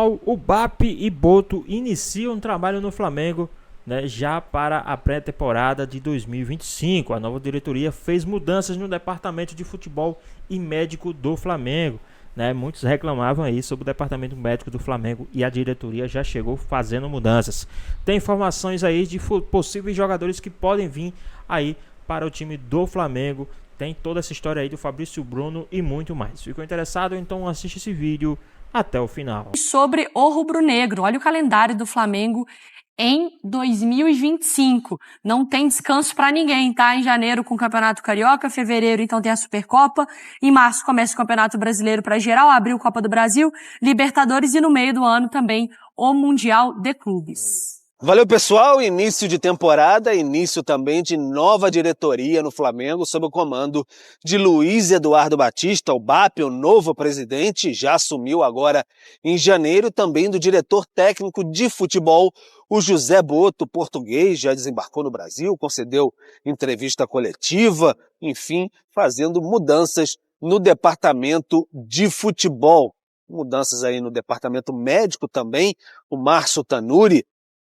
O BAP e Boto iniciam um trabalho no Flamengo, né, já para a pré-temporada de 2025. A nova diretoria fez mudanças no departamento de futebol e médico do Flamengo. Né, muitos reclamavam aí sobre o departamento médico do Flamengo e a diretoria já chegou fazendo mudanças. Tem informações aí de possíveis jogadores que podem vir aí para o time do Flamengo. Tem toda essa história aí do Fabrício Bruno e muito mais. Ficou interessado? Então assiste esse vídeo até o final. Sobre o rubro-negro, olha o calendário do Flamengo em 2025. Não tem descanso para ninguém, tá? Em janeiro com o Campeonato Carioca, fevereiro então tem a Supercopa, em março começa o Campeonato Brasileiro para geral, abril Copa do Brasil, Libertadores e no meio do ano também o Mundial de Clubes. Valeu, pessoal. Início de temporada, início também de nova diretoria no Flamengo, sob o comando de Luiz Eduardo Batista, o BAP, o novo presidente, já assumiu agora em janeiro, também do diretor técnico de futebol, o José Boto, português, já desembarcou no Brasil, concedeu entrevista coletiva, enfim, fazendo mudanças no departamento de futebol. Mudanças aí no departamento médico também, o Márcio Tanuri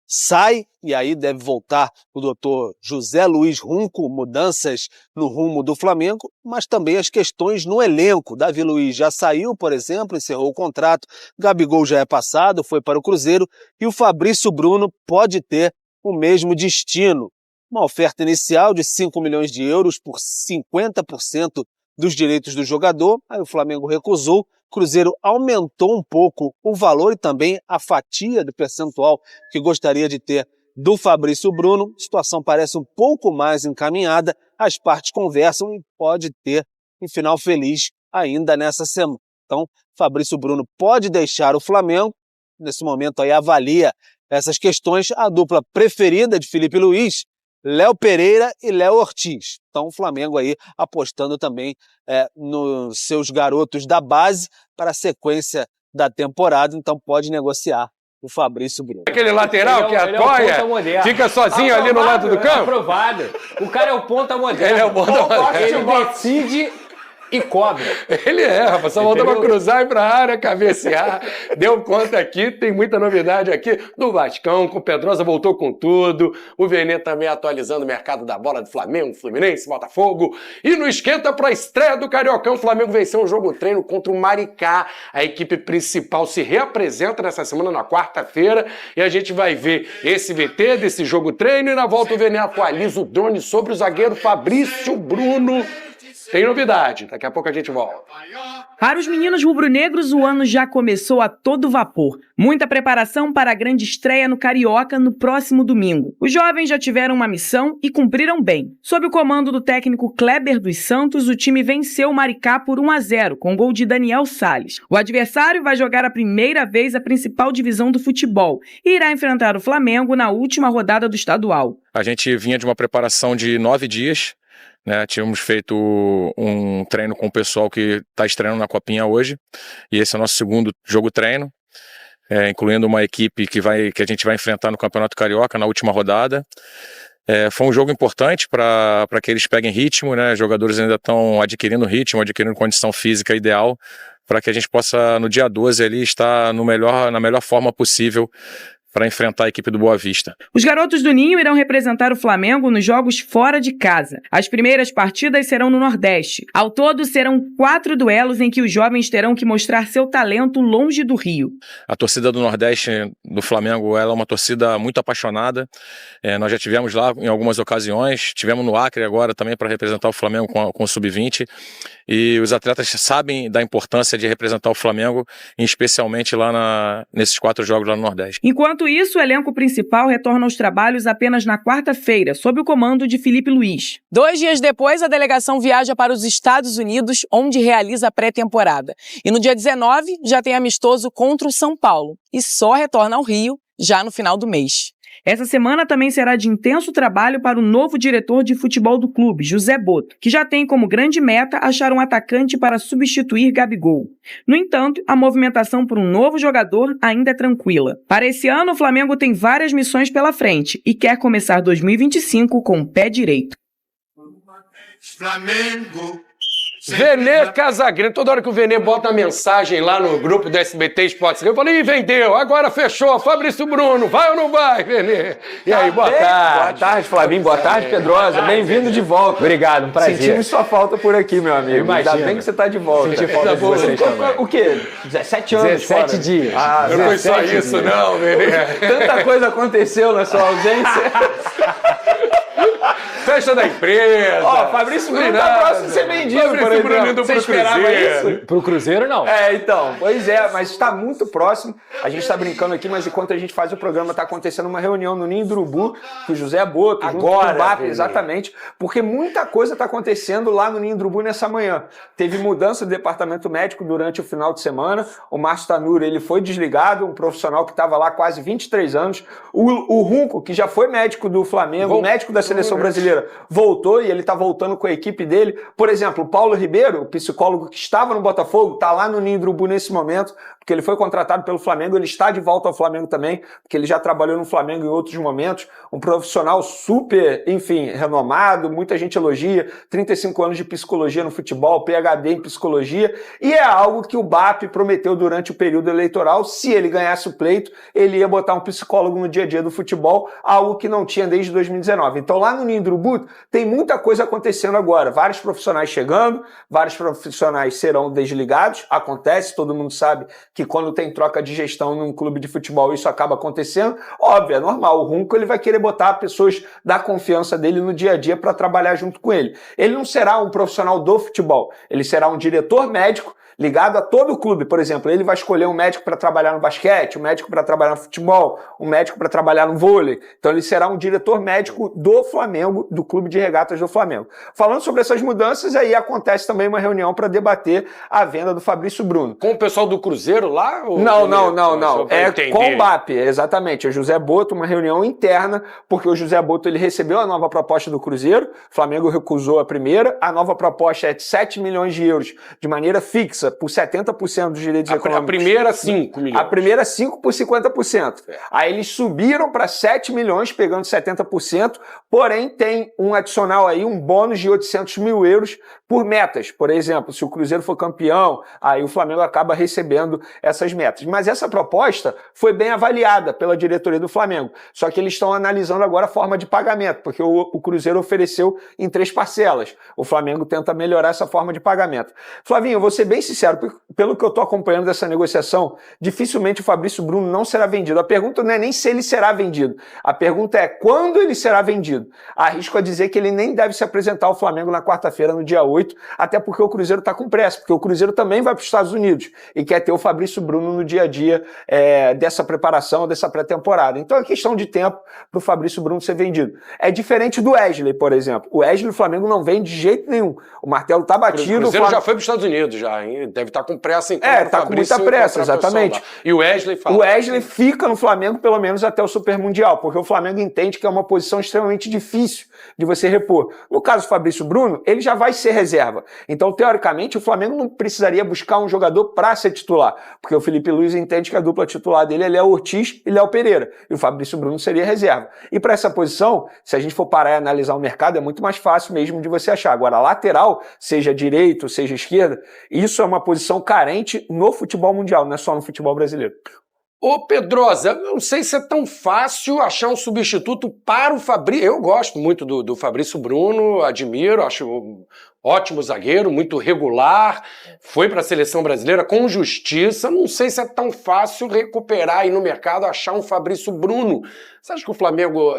sai, e aí deve voltar o doutor José Luiz Runco, mudanças no rumo do Flamengo, mas também as questões no elenco. Davi Luiz já saiu, por exemplo, encerrou o contrato, Gabigol já é passado, foi para o Cruzeiro, e o Fabrício Bruno pode ter o mesmo destino. Uma oferta inicial de 5 milhões de euros por 50% dos direitos do jogador, aí o Flamengo recusou. Cruzeiro aumentou um pouco o valor e também a fatia do percentual que gostaria de ter do Fabrício Bruno. A situação parece um pouco mais encaminhada, as partes conversam e pode ter um final feliz ainda nessa semana. Então, Fabrício Bruno pode deixar o Flamengo, nesse momento aí avalia essas questões, a dupla preferida de Felipe Luiz, Léo Pereira e Léo Ortiz. Então o Flamengo aí apostando também nos seus garotos da base para a sequência da temporada, então pode negociar o Fabrício Bruno. Aquele lateral que apoia, fica sozinho ali no lado do campo? Aprovado. O cara é o ponta moderno. Ele é o ponta moderno. Ele decide e cobra. Ele rapaz, só volta para cruzar e para a área, cabecear. Deu conta aqui, tem muita novidade aqui do Vascão, com o Pedrosa voltou com tudo, o Vene também atualizando o mercado da bola do Flamengo, Fluminense, Botafogo. E no esquenta para a estreia do Cariocão, o Flamengo venceu um jogo treino contra o Maricá. A equipe principal se reapresenta nessa semana, na quarta-feira, e a gente vai ver esse VT desse jogo treino, e na volta o Vene atualiza o drone sobre o zagueiro Fabrício Bruno. Tem novidade, daqui a pouco a gente volta. Para os meninos rubro-negros, o ano já começou a todo vapor. Muita preparação para a grande estreia no Carioca no próximo domingo. Os jovens já tiveram uma missão e cumpriram bem. Sob o comando do técnico Kleber dos Santos, o time venceu o Maricá por 1-0, com gol de Daniel Salles. O adversário vai jogar a primeira vez a principal divisão do futebol e irá enfrentar o Flamengo na última rodada do estadual. A gente vinha de uma preparação de 9 dias, né, tínhamos feito um treino com o pessoal que está estreando na Copinha hoje, e esse é o nosso segundo jogo treino, incluindo uma equipe que a gente vai enfrentar no Campeonato Carioca na última rodada. Foi um jogo importante para que eles peguem ritmo, né? Os jogadores ainda estão adquirindo ritmo, adquirindo condição física ideal, para que a gente possa no dia 12 ali estar na melhor forma possível para enfrentar a equipe do Boa Vista. Os garotos do Ninho irão representar o Flamengo nos jogos fora de casa. As primeiras partidas serão no Nordeste. Ao todo, serão 4 duelos em que os jovens terão que mostrar seu talento longe do Rio. A torcida do Nordeste do Flamengo, ela é uma torcida muito apaixonada. Nós já tivemos lá em algumas ocasiões, tivemos no Acre agora também para representar o Flamengo com o Sub-20. E os atletas sabem da importância de representar o Flamengo, especialmente lá nesses 4 jogos lá no Nordeste. Enquanto isso, o elenco principal retorna aos trabalhos apenas na quarta-feira, sob o comando de Felipe Luiz. 2 dias depois, a delegação viaja para os Estados Unidos, onde realiza a pré-temporada. E no dia 19, já tem amistoso contra o São Paulo. E só retorna ao Rio já no final do mês. Essa semana também será de intenso trabalho para o novo diretor de futebol do clube, José Boto, que já tem como grande meta achar um atacante para substituir Gabigol. No entanto, a movimentação por um novo jogador ainda é tranquila. Para esse ano, o Flamengo tem várias missões pela frente e quer começar 2025 com o pé direito. Flamengo, Vene Casagrande, toda hora que o Vene bota a mensagem lá no grupo do SBT Esportes, eu falei, vendeu, agora fechou, Fabrício Bruno, vai ou não vai, Vene? E aí, boa tarde. Boa tarde, Flavinho, boa tarde, Pedrosa, bem-vindo de volta. Obrigado, um prazer. Sentimos sua falta por aqui, meu amigo. Imagina. Ainda bem que você tá de volta. Senti falta de vocês também. O quê? 17 anos 17 fora? dias. Ah, Não foi só isso, não, Vene. Tanta coisa aconteceu na sua ausência. Festa da empresa. Ó, Fabrício Bruno tá próximo de ser vendido, Fabrício por exemplo. Bruno indo Você pro esperava Cruzeiro. isso? Pro Cruzeiro, não. Então, pois é, mas está muito próximo. A gente está brincando aqui, mas enquanto a gente faz o programa, está acontecendo uma reunião no Ninho do Urubu, com o José Boto, junto com o BAP, exatamente, porque muita coisa está acontecendo lá no Ninho do Urubu nessa manhã. Teve mudança do departamento médico durante o final de semana, o Márcio Tanuri, ele foi desligado, um profissional que estava lá há quase 23 anos, o Runco, que já foi médico do Flamengo, médico da Seleção Brasileira, voltou e ele está voltando com a equipe dele. Por exemplo, o Paulo Ribeiro, o psicólogo que estava no Botafogo, está lá no Ninho do Urubu nesse momento, porque ele foi contratado pelo Flamengo, ele está de volta ao Flamengo também, porque ele já trabalhou no Flamengo em outros momentos, um profissional super, enfim, renomado, muita gente elogia, 35 anos de psicologia no futebol, PhD em psicologia, e é algo que o BAP prometeu durante o período eleitoral, se ele ganhasse o pleito, ele ia botar um psicólogo no dia a dia do futebol, algo que não tinha desde 2019. Então lá no Ninho do Urubu tem muita coisa acontecendo agora, vários profissionais chegando, vários profissionais serão desligados, acontece, todo mundo sabe que quando tem troca de gestão num clube de futebol isso acaba acontecendo, óbvio, é normal, o Runco ele vai querer botar pessoas da confiança dele no dia a dia para trabalhar junto com ele. Ele não será um profissional do futebol, ele será um diretor médico ligado a todo o clube, por exemplo, ele vai escolher um médico para trabalhar no basquete, um médico para trabalhar no futebol, um médico para trabalhar no vôlei, então ele será um diretor médico do Flamengo, do clube de regatas do Flamengo. Falando sobre essas mudanças, aí acontece também uma reunião para debater a venda do Fabrício Bruno. Com o pessoal do Cruzeiro lá? Não. É com o BAP, exatamente. O José Boto, uma reunião interna, porque o José Boto ele recebeu a nova proposta do Cruzeiro, o Flamengo recusou a primeira, a nova proposta é de 7 milhões de euros de maneira fixa, por 70% dos direitos econômicos. A primeira 5 milhões. A primeira 5 por 50%. Aí eles subiram para 7 milhões, pegando 70%, porém tem um adicional aí, um bônus de 800 mil euros por metas. Por exemplo, se o Cruzeiro for campeão, aí o Flamengo acaba recebendo essas metas. Mas essa proposta foi bem avaliada pela diretoria do Flamengo. Só que eles estão analisando agora a forma de pagamento, porque o Cruzeiro ofereceu em 3 parcelas. O Flamengo tenta melhorar essa forma de pagamento. Flavinho, eu vou ser bem sincero, pelo que eu estou acompanhando dessa negociação, dificilmente o Fabrício Bruno não será vendido. A pergunta não é nem se ele será vendido. A pergunta é quando ele será vendido. Arrisco a dizer que ele nem deve se apresentar ao Flamengo na quarta-feira, no dia 8, até porque o Cruzeiro está com pressa, porque o Cruzeiro também vai para os Estados Unidos e quer ter o Fabrício Bruno no dia a dia dessa preparação, dessa pré-temporada. Então é questão de tempo para o Fabrício Bruno ser vendido. É diferente do Wesley, por exemplo. O Wesley, o Flamengo não vende de jeito nenhum. O martelo está batido. O Cruzeiro já foi para os Estados Unidos, já, hein? Deve estar com pressa em tá com muita pressa, exatamente. E o Wesley fala. O Wesley fica no Flamengo pelo menos até o Super Mundial, porque o Flamengo entende que é uma posição extremamente difícil de você repor. No caso do Fabrício Bruno, ele já vai ser reserva. Então, teoricamente, o Flamengo não precisaria buscar um jogador para ser titular, porque o Felipe Luiz entende que a dupla titular dele é Léo Ortiz e Léo Pereira, e o Fabrício Bruno seria reserva. E para essa posição, se a gente for parar e analisar o mercado, é muito mais fácil mesmo de você achar. Agora, lateral, seja direito, seja esquerda, isso é uma posição carente no futebol mundial, não é só no futebol brasileiro. Ô Pedrosa, eu não sei se é tão fácil achar um substituto para o Fabrício. Eu gosto muito do Fabrício Bruno, admiro, acho ótimo zagueiro, muito regular, foi para a seleção brasileira com justiça. Não sei se é tão fácil recuperar aí no mercado, achar um Fabrício Bruno. Você acha que o Flamengo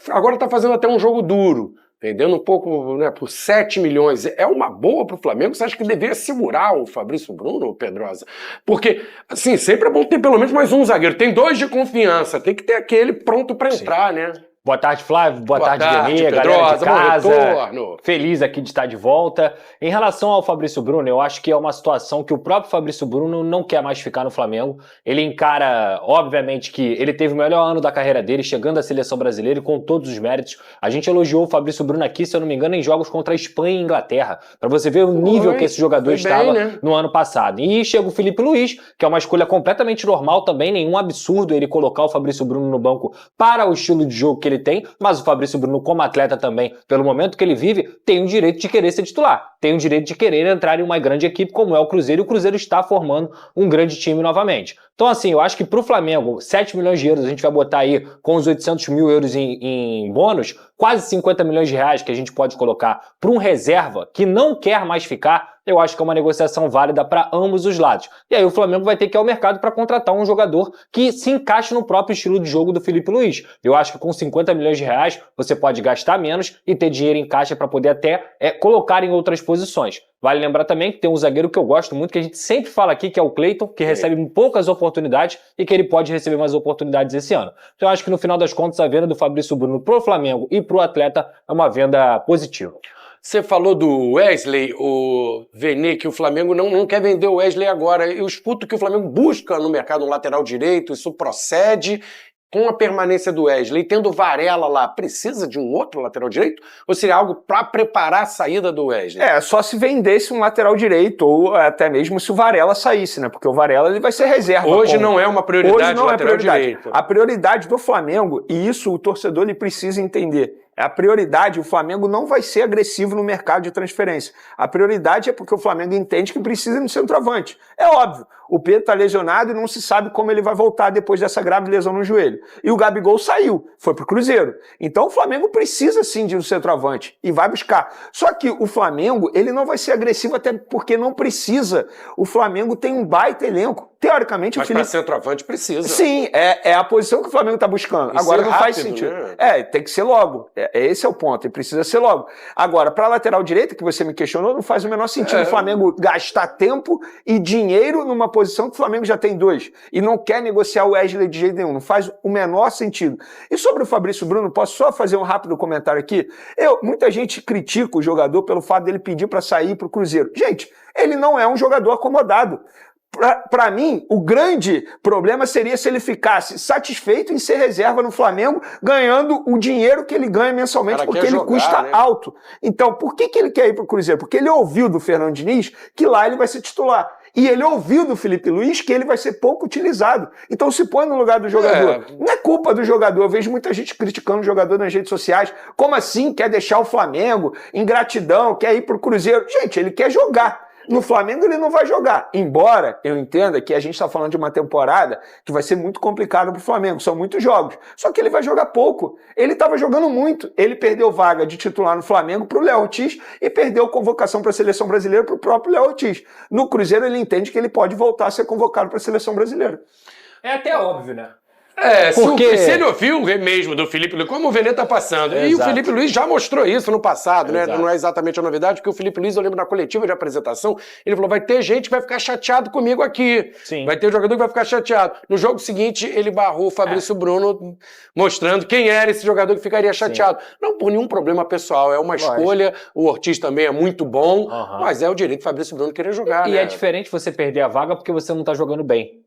agora está fazendo até um jogo duro, vendendo um pouco, né, por 7 milhões. É uma boa para o Flamengo? Você acha que deveria segurar o Fabrício Bruno, Pedrosa? Porque, assim, sempre é bom ter pelo menos mais um zagueiro. Tem 2 de confiança, tem que ter aquele pronto para entrar, né? Boa tarde, Flávio. Boa tarde, Guerreiro, Pedrosa, galera de casa. retorno. Feliz aqui de estar de volta. Em relação ao Fabrício Bruno, eu acho que é uma situação que o próprio Fabrício Bruno não quer mais ficar no Flamengo. Ele encara, obviamente, que ele teve o melhor ano da carreira dele, chegando à seleção brasileira e com todos os méritos. A gente elogiou o Fabrício Bruno aqui, se eu não me engano, em jogos contra a Espanha e Inglaterra, para você ver o nível que esse jogador estava no ano passado. E chega o Felipe Luiz, que é uma escolha completamente normal também, nenhum absurdo ele colocar o Fabrício Bruno no banco para o estilo de jogo que ele tem, mas o Fabrício Bruno, como atleta também, pelo momento que ele vive, tem o direito de querer ser titular, tem o direito de querer entrar em uma grande equipe como é o Cruzeiro, e o Cruzeiro está formando um grande time novamente. Então, assim, eu acho que pro Flamengo, 7 milhões de euros, a gente vai botar aí com os 800 mil euros em bônus, quase 50 milhões de reais que a gente pode colocar para um reserva que não quer mais ficar, eu acho que é uma negociação válida para ambos os lados. E aí o Flamengo vai ter que ir ao mercado para contratar um jogador que se encaixe no próprio estilo de jogo do Filipe Luís. Eu acho que com 50 milhões de reais você pode gastar menos e ter dinheiro em caixa para poder até colocar em outras posições. Vale lembrar também que tem um zagueiro que eu gosto muito, que a gente sempre fala aqui, que é o Cleiton, que recebe poucas oportunidades e que ele pode receber mais oportunidades esse ano. Então eu acho que no final das contas a venda do Fabrício Bruno pro Flamengo e pro atleta é uma venda positiva. Você falou do Wesley, o Vene, que o Flamengo não quer vender o Wesley agora. Eu escuto que o Flamengo busca no mercado um lateral direito, isso procede. Com a permanência do Wesley, tendo Varela lá, precisa de um outro lateral direito? Ou seria algo para preparar a saída do Wesley? Só se vendesse um lateral direito, ou até mesmo se o Varela saísse, né? Porque o Varela ele vai ser reserva. Hoje não é uma prioridade o lateral direito. A prioridade do Flamengo, e isso o torcedor ele precisa entender, a prioridade, o Flamengo não vai ser agressivo no mercado de transferência. A prioridade é porque o Flamengo entende que precisa de um centroavante. É óbvio, o Pedro está lesionado e não se sabe como ele vai voltar depois dessa grave lesão no joelho. E o Gabigol saiu, foi pro Cruzeiro. Então o Flamengo precisa sim de um centroavante e vai buscar. Só que o Flamengo, ele não vai ser agressivo até porque não precisa. O Flamengo tem um baita elenco. Teoricamente, mas para centroavante precisa. Sim, é a posição que o Flamengo está buscando. Agora não faz sentido. Né? Tem que ser logo. Esse é o ponto, ele precisa ser logo. Agora, para a lateral direita, que você me questionou, não faz o menor sentido o Flamengo gastar tempo e dinheiro numa posição que o Flamengo já tem dois. E não quer negociar o Wesley de jeito nenhum. Não faz o menor sentido. E sobre o Fabrício Bruno, posso só fazer um rápido comentário aqui? Muita gente critica o jogador pelo fato dele pedir para sair para o Cruzeiro. Gente, ele não é um jogador acomodado. Para mim, o grande problema seria se ele ficasse satisfeito em ser reserva no Flamengo, ganhando o dinheiro que ele ganha mensalmente, porque ele custa alto. Então, por que ele quer ir para o Cruzeiro? Porque ele ouviu do Fernando Diniz que lá ele vai ser titular. E ele ouviu do Filipe Luís que ele vai ser pouco utilizado. Então se põe no lugar do jogador. Não é culpa do jogador. Eu vejo muita gente criticando o jogador nas redes sociais. Como assim? Quer deixar o Flamengo? Ingratidão, quer ir para o Cruzeiro. Gente, ele quer jogar. No Flamengo ele não vai jogar, embora eu entenda que a gente está falando de uma temporada que vai ser muito complicada para o Flamengo, são muitos jogos, só que ele vai jogar pouco, ele estava jogando muito, ele perdeu vaga de titular no Flamengo para o Léo Ortiz e perdeu convocação para a Seleção Brasileira para o próprio Léo Ortiz. No Cruzeiro ele entende que ele pode voltar a ser convocado para a Seleção Brasileira. É até óbvio, né? Porque se ele ouviu mesmo do Filipe Luís, como o Vene tá passando. E o Filipe Luís já mostrou isso no passado, né? Não é exatamente a novidade, porque o Filipe Luís, eu lembro na coletiva de apresentação, ele falou, vai ter gente que vai ficar chateado comigo aqui. Sim. Vai ter jogador que vai ficar chateado. No jogo seguinte, ele barrou o Fabrício Bruno, mostrando quem era esse jogador que ficaria chateado. Sim. Não por nenhum problema pessoal, é uma escolha, o Ortiz também é muito bom, mas é o direito do Fabrício Bruno querer jogar, E é diferente você perder a vaga porque você não tá jogando bem.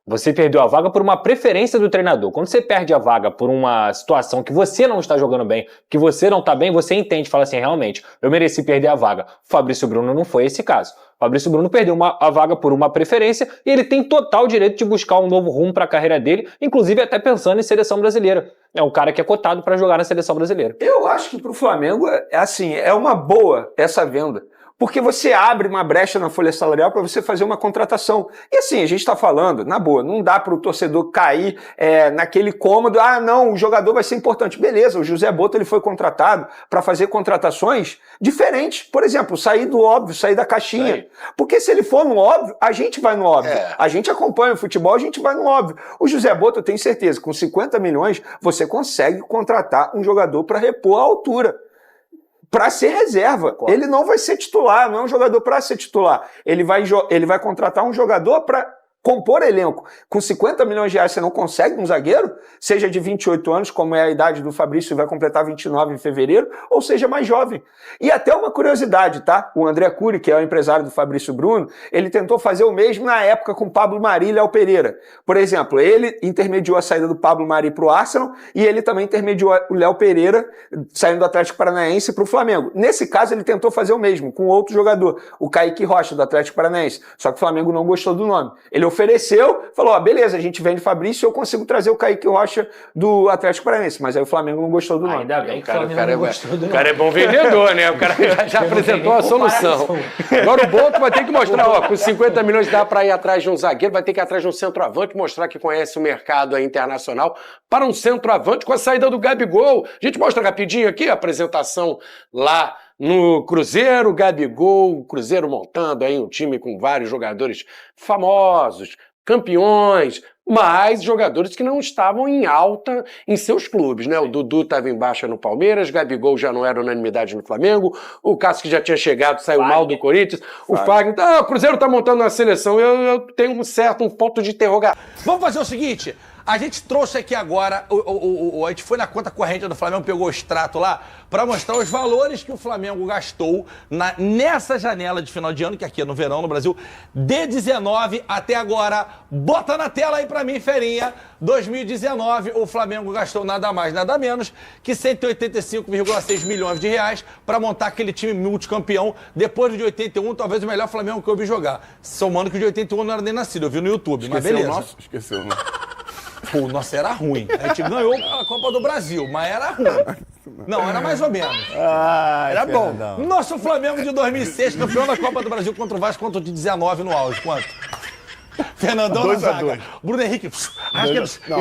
Você perdeu a vaga por uma preferência do treinador. Quando você perde a vaga por uma situação que você não está jogando bem, que você não está bem, você entende, fala assim, realmente, eu mereci perder a vaga. O Fabrício Bruno não foi esse caso. O Fabrício Bruno perdeu a vaga por uma preferência e ele tem total direito de buscar um novo rumo para a carreira dele, inclusive até pensando em seleção brasileira. É um cara que é cotado para jogar na seleção brasileira. Eu acho que para o Flamengo, é uma boa essa venda. Porque você abre uma brecha na folha salarial para você fazer uma contratação. E assim, a gente está falando, na boa, não dá para o torcedor cair naquele cômodo, não, o jogador vai ser importante. Beleza, o José Botto ele foi contratado para fazer contratações diferentes. Por exemplo, sair do óbvio, sair da caixinha. Porque se ele for no óbvio, a gente vai no óbvio. A gente acompanha o futebol, a gente vai no óbvio. O José Botto, eu tenho certeza, com 50 milhões, você consegue contratar um jogador para repor a altura. Para ser reserva. Claro. Ele não vai ser titular, não é um jogador para ser titular. Ele vai contratar um jogador para compor elenco. Com 50 milhões de reais você não consegue um zagueiro, seja de 28 anos, como é a idade do Fabrício, e vai completar 29 em fevereiro, ou seja mais jovem. E até uma curiosidade, tá? O André Cury, que é o empresário do Fabrício Bruno, ele tentou fazer o mesmo na época com Pablo Mari e Léo Pereira. Por exemplo, ele intermediou a saída do Pablo Mari para o Arsenal e ele também intermediou o Léo Pereira saindo do Atlético Paranaense para o Flamengo. Nesse caso, ele tentou fazer o mesmo com outro jogador, o Kaique Rocha, do Atlético Paranaense. Só que o Flamengo não gostou do nome. Ele ofereceu, falou, ó, beleza, a gente vende Fabrício, eu consigo trazer o Kaique Rocha do Atlético Paranaense, mas aí o Flamengo não gostou do nome. Ainda bem que o Flamengo não gostou do nome. O cara é bom vendedor, né? O cara já apresentou a solução. Agora o Boto vai ter que mostrar, ó, com 50 milhões dá para ir atrás de um zagueiro, vai ter que ir atrás de um centroavante, mostrar que conhece o mercado internacional para um centroavante com a saída do Gabigol. A gente mostra rapidinho aqui a apresentação lá no Cruzeiro, Gabigol, Cruzeiro montando aí um time com vários jogadores famosos, campeões, mas jogadores que não estavam em alta em seus clubes, né? O Dudu estava em baixa no Palmeiras, Gabigol já não era unanimidade no Flamengo, o Cássio que já tinha chegado saiu mal do Corinthians, o Fagner, o Cruzeiro está montando uma seleção, eu tenho um ponto de interrogação. Vamos fazer o seguinte, a gente trouxe aqui agora, a gente foi na conta corrente do Flamengo, pegou o extrato lá, para mostrar os valores que o Flamengo gastou nessa janela de final de ano, que aqui é no verão no Brasil, de 19 até agora. Bota na tela aí para mim, Ferinha. 2019, o Flamengo gastou nada mais, nada menos que 185,6 milhões de reais para montar aquele time multicampeão. Depois do de 81, talvez o melhor Flamengo que eu vi jogar. Somando que o de 81 não era nem nascido, eu vi no YouTube, mas beleza. Nosso? Esqueceu, né? Pô, o nosso era ruim. A gente ganhou a Copa do Brasil, mas era ruim. Não, era mais ou menos. Era bom. Nosso Flamengo de 2006, campeão da Copa do Brasil contra o Vasco, contra o de 19 no auge. Quanto? Fernandão na zaga. Bruno Henrique. E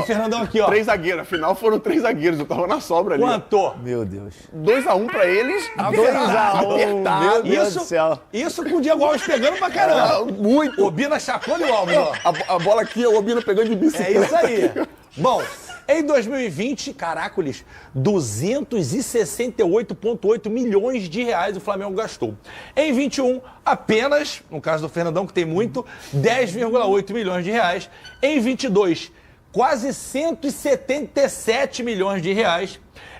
Fernandão aqui, ó. 3 zagueiros. Afinal, foram 3 zagueiros. Eu tava na sobra ali. Quanto? Meu Deus. 2-1 pra eles. 2-1. Meu Deus do céu. Isso com o Diego Alves pegando pra caramba. Muito. Obina chacou e o Alves, ó. A bola aqui, o Obina pegando de bicicleta. É isso aí. Bom, em 2020, caracoles, 268,8 milhões de reais o Flamengo gastou. Em 21, apenas, no caso do Fernandão, que tem muito, 10,8 milhões de reais. Em 22, quase 177 milhões de reais.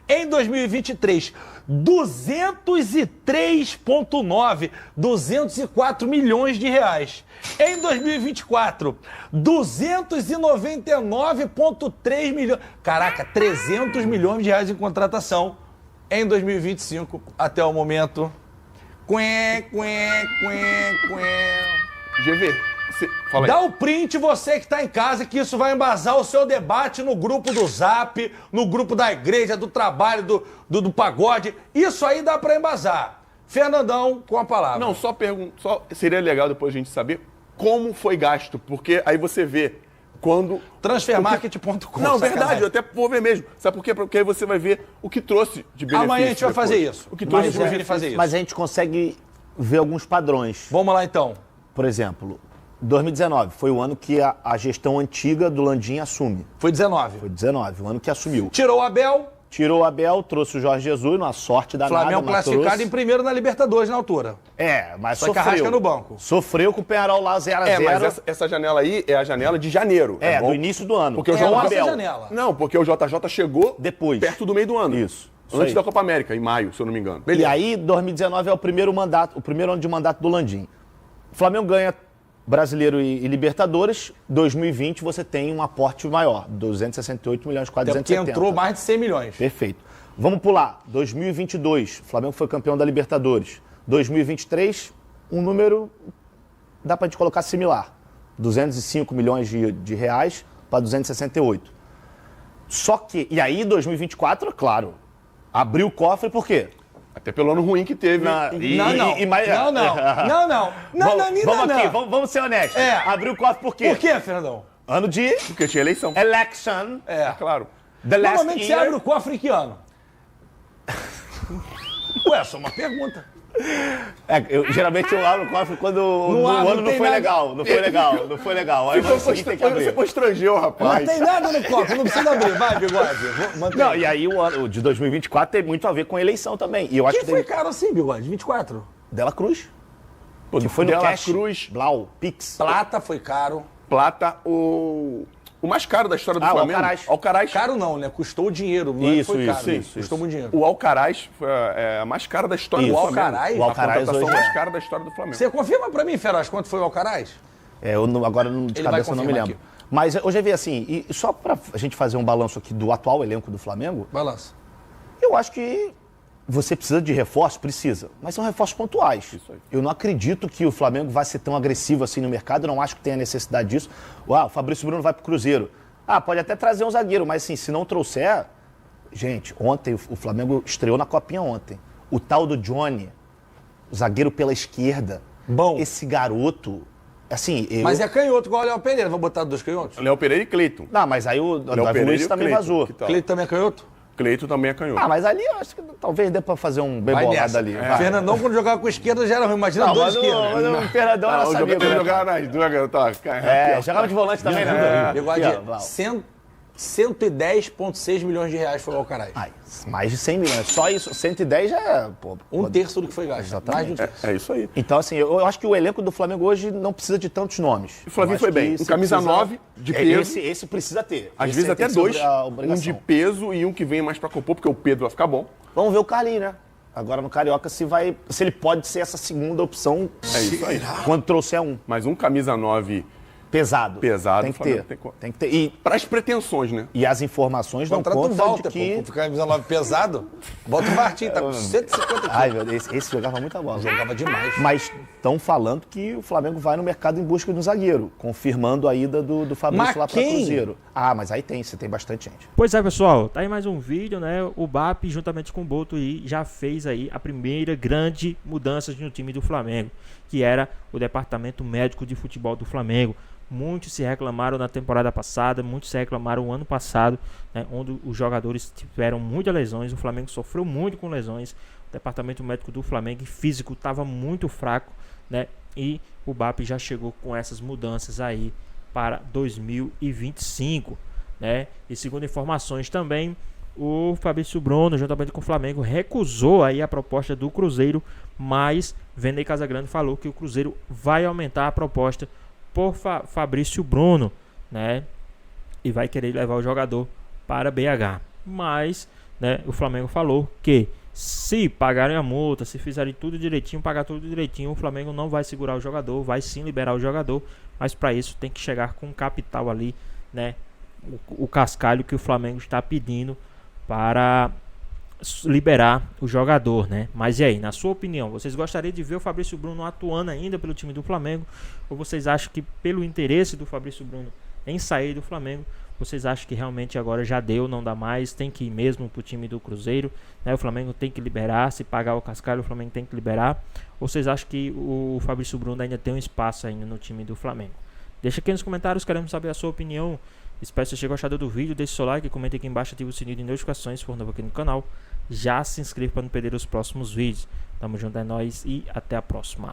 Em 2023, 203,9, 204 milhões de reais. Em 2024, 299,3 milhões. Caraca, 300 milhões de reais em contratação. Em 2025, até o momento. GV, fala aí. Dá o print você que tá em casa, que isso vai embasar o seu debate no grupo do Zap, no grupo da igreja, do trabalho, do pagode. Isso aí dá pra embasar. Fernandão, com a palavra. Não, só seria legal depois a gente saber como foi gasto, porque aí você vê quando... Transfermarket.com. Não, verdade, eu até vou ver mesmo. Sabe por quê? Porque aí você vai ver o que trouxe de benefício. Amanhã a gente vai depois. fazer isso. O que trouxe de benefício. Fazer isso. Mas a gente consegue ver alguns padrões. Vamos lá, então. Por exemplo, 2019 foi o ano que a gestão antiga do Landim assume. Foi 19. Foi 19, o ano que assumiu. Tirou o Abel. Tirou o Abel, trouxe o Jorge Jesus, uma sorte danada. Flamengo classificado em primeiro na Libertadores na altura. Mas só que Arrasca no banco. Sofreu com o Peñarol lá 0-0. Mas essa janela aí é a janela de janeiro. Do início do ano. Porque o Abel. Janela. Não, porque o JJ chegou depois, perto do meio do ano. Isso Antes aí. da Copa América, em maio, se eu não me engano. Beleza. E aí, 2019 é o primeiro ano de mandato do Landim. O Flamengo ganha Brasileiro e Libertadores. 2020 você tem um aporte maior, 268 milhões, quase 270. Porque entrou mais de 100 milhões. Perfeito. Vamos pular. 2022, o Flamengo foi campeão da Libertadores. 2023, um número, dá pra gente colocar similar. 205 milhões de reais para 268. Só que, e aí 2024, claro, abriu o cofre por quê? Até pelo ano ruim que teve. Vamos ser honestos. Abriu o cofre por quê? Por quê, Fernandão? Ano de... Porque tinha eleição. Election. Claro. Normalmente você abre o cofre em que ano? Ué, só uma pergunta. Geralmente eu abro o cofre quando o ano não foi legal. Não foi legal. Aí você constrangeu, rapaz. Não tem nada no cofre, não precisa abrir. Vai, Bigode. Não, e aí o ano de 2024 tem muito a ver com a eleição também. E eu acho que foi caro assim, Bigode? 24? Dela Cruz. Que foi no Dela Cash, Cruz. Blau, Pix. Plata foi caro. Plata, o mais caro da história do Flamengo. Alcaraz. Caro não, né? Custou dinheiro. Isso. Custou muito dinheiro. O Alcaraz foi a mais cara da história do Flamengo. Alcaraz? O Alcaraz a contratação hoje mais cara da história do Flamengo. Você confirma pra mim, Feroz, quanto foi o Alcaraz? Agora de cabeça eu não me lembro. Aqui. Mas eu já vi assim, e só pra a gente fazer um balanço aqui do atual elenco do Flamengo. Balanço. Eu acho que Você precisa de reforço? Precisa. Mas são reforços pontuais. Eu não acredito que o Flamengo vai ser tão agressivo assim no mercado. Eu não acho que tenha necessidade disso. O Fabrício Bruno vai pro Cruzeiro. Pode até trazer um zagueiro, mas assim, se não trouxer... Gente, ontem o Flamengo estreou na Copinha ontem. O tal do Johnny, o zagueiro pela esquerda. Bom. Esse garoto... Assim, Mas é canhoto igual o Léo Pereira. Vou botar 2 canhotos? Léo Pereira e Cleiton. Não, mas aí o Davi Luiz também vazou. Cleiton também é canhoto? Cleiton também é canhoto. Mas ali eu acho que talvez dê pra fazer um bem bolado ali. Fernandão, quando jogava com esquerda, já era ruim. Imagina dois esquerdas. O Fernandão era amigo. Ele jogava nas duas, jogava de volante também, né? Bigode, 110,6 milhões de reais foi o Alcaraz. Mais de 100 milhões. Só isso, 110 já é... Um terço do que foi gasto. Exatamente. Mais de um terço. É isso aí. Então, assim, eu acho que o elenco do Flamengo hoje não precisa de tantos nomes. O Flavinho foi bem. Um camisa 9 de peso. Esse precisa ter. Às vezes até 2. Um de peso e um que vem mais pra compor, porque o Pedro vai ficar bom. Vamos ver o Carlinhos, né? Agora no Carioca, se ele pode ser essa segunda opção. É isso aí. Quando trouxer um. Mas um camisa 9... Pesado. Tem que ter. Tem que ter. E para as pretensões, né? E as informações não contam Walter, de que... ficar camisa 9 pesado, bota o Martim, tá com 150 quilos. Ai, meu Deus, esse jogava muita bola. Jogava demais. Mas estão falando que o Flamengo vai no mercado em busca de um zagueiro, confirmando a ida do Fabrício lá para o Cruzeiro. Mas aí você tem bastante gente. Pois é, pessoal, tá aí mais um vídeo, né? O BAP, juntamente com o Boto, já fez aí a primeira grande mudança no time do Flamengo, que era o departamento médico de futebol do Flamengo. Muitos se reclamaram na temporada passada, muitos se reclamaram o ano passado, né, onde os jogadores tiveram muitas lesões, o Flamengo sofreu muito com lesões, o departamento médico do Flamengo físico estava muito fraco, né, e o BAP já chegou com essas mudanças aí para 2025, né, e segundo informações também, o Fabrício Bruno, juntamente com o Flamengo, recusou aí a proposta do Cruzeiro, mas Vene Casagrande falou que o Cruzeiro vai aumentar a proposta por Fabrício Bruno, né? E vai querer levar o jogador para BH. Mas, né, o Flamengo falou que se pagarem a multa, se fizerem tudo direitinho, pagar tudo direitinho, o Flamengo não vai segurar o jogador, vai sim liberar o jogador, mas para isso tem que chegar com capital ali, né? O cascalho que o Flamengo está pedindo para liberar o jogador, né? Mas e aí, na sua opinião, vocês gostariam de ver o Fabrício Bruno atuando ainda pelo time do Flamengo? Ou vocês acham que pelo interesse do Fabrício Bruno em sair do Flamengo, vocês acham que realmente agora já deu, não dá mais, tem que ir mesmo pro time do Cruzeiro, né? O Flamengo tem que liberar, se pagar o cascalho, o Flamengo tem que liberar? Ou vocês acham que o Fabrício Bruno ainda tem um espaço ainda no time do Flamengo? Deixa aqui nos comentários, queremos saber a sua opinião. Espero que você tenha gostado do vídeo, deixe seu like, comente aqui embaixo, ative o sininho de notificações se for novo aqui no canal. Já se inscreva para não perder os próximos vídeos. Tamo junto, é nóis e até a próxima.